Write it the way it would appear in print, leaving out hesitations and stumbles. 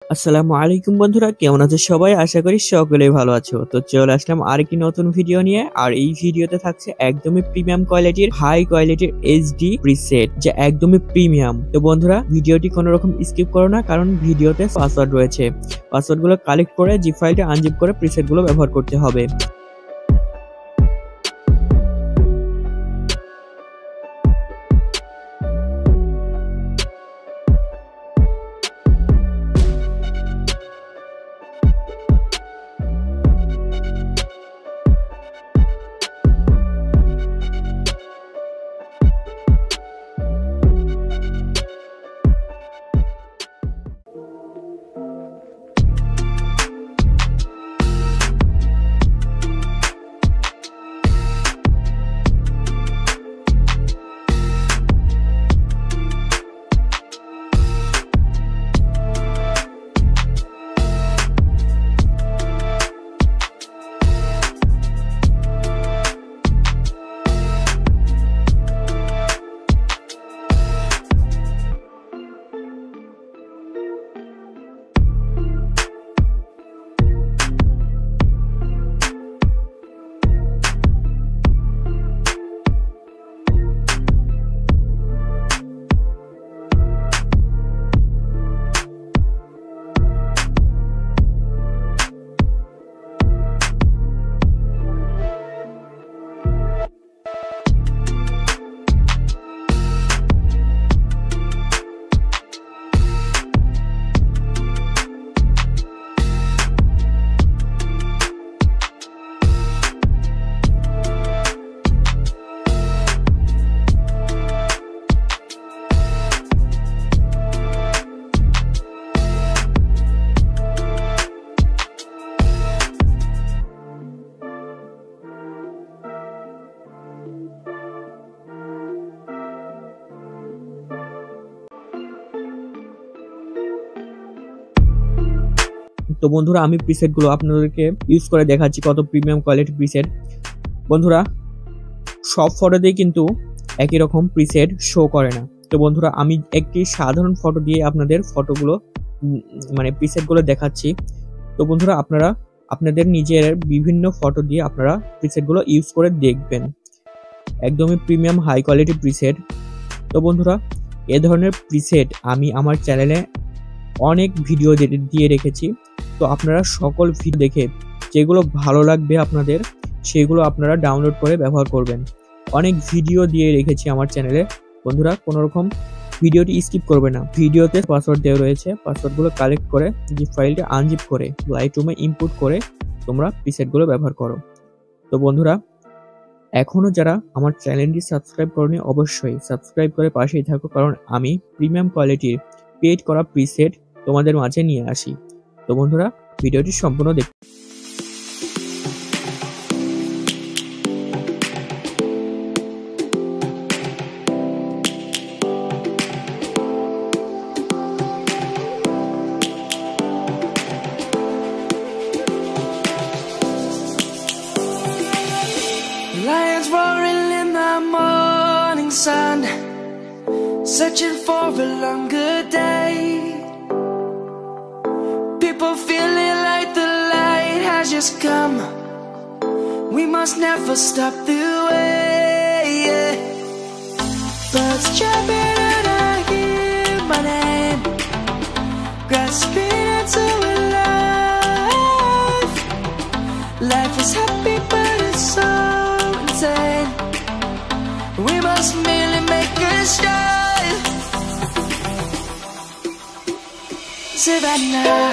আসসালামু আলাইকুম বন্ধুরা, কেমন আছো সবাই? আশা করি সকলেই ভালো আছো। তো চলে আসলাম আরেকটি নতুন ভিডিও নিয়ে। আর এই ভিডিওতে থাকছে একদমই প্রিমিয়াম কোয়ালিটির হাই কোয়ালিটির এইচডি প্রিসেট, যা একদমই প্রিমিয়াম। তো বন্ধুরা, ভিডিওটি কোনো রকম স্কিপ করো না, কারণ ভিডিওতে পাসওয়ার্ড রয়েছে। পাসওয়ার্ডগুলো কালেক্ট করে জিপ ফাইলটা আনজিপ করে প্রিসেটগুলো ব্যবহার করতে হবে। তো বন্ধুরা, আমি প্রিসেট গুলো আপনাদেরকে ইউজ করে দেখাচ্ছি কত প্রিমিয়াম কোয়ালিটি প্রিসেট। বন্ধুরা, সব ফটোতেই কিন্তু একই রকম প্রিসেট শো করে না। তো বন্ধুরা, আমি একটি সাধারণ ফটো দিয়ে আপনাদের ফটোগুলো প্রিসেট গুলো দেখাচ্ছি। তো বন্ধুরা, আপনারা আপনাদের নিজের বিভিন্ন ফটো দিয়ে আপনারা প্রিসেট গুলো ইউজ করে দেখবেন। একদমই প্রিমিয়াম হাই কোয়ালিটি প্রিসেট। তো বন্ধুরা, এ ধরনের প্রিসেট আমি আমার চ্যানেলে অনেক ভিডিও দিয়ে রেখেছি। তো আপনারা সকল ভিডিও দেখে যেগুলো ভালো লাগবে আপনাদের, সেগুলো আপনারা ডাউনলোড করে ব্যবহার করবেন। অনেক ভিডিও দিয়ে রেখেছি আমার চ্যানেলে। বন্ধুরা, কোনো রকম ভিডিওটি স্কিপ করবে না। ভিডিওতে পাসওয়ার্ড দেওয়া রয়েছে, পাসওয়ার্ডগুলো কালেক্ট করে জিপ ফাইলটা আনজিপ করে লাইটরুমে ইনপুট করে তোমরা প্রিসেটগুলো ব্যবহার করো। তো বন্ধুরা, এখনো যারা আমার চ্যানেলটি সাবস্ক্রাইব করনি, অবশ্যই সাবস্ক্রাইব করে পাশেই থাকো, কারণ আমি প্রিমিয়াম কোয়ালিটির পেড করা প্রিসেট তোমাদের মাঝে নিয়ে আসি। তো বন্ধুরা, ভিডিওটি সম্পূর্ণ দেখুন। Lions roaring in the morning sun, searching for a longer day. People feeling like the light has just come. We must never stop the way. Birds jumping and I hear my name, grasping into a life. Life is happy but it's so insane. We must merely make a start. Savannah,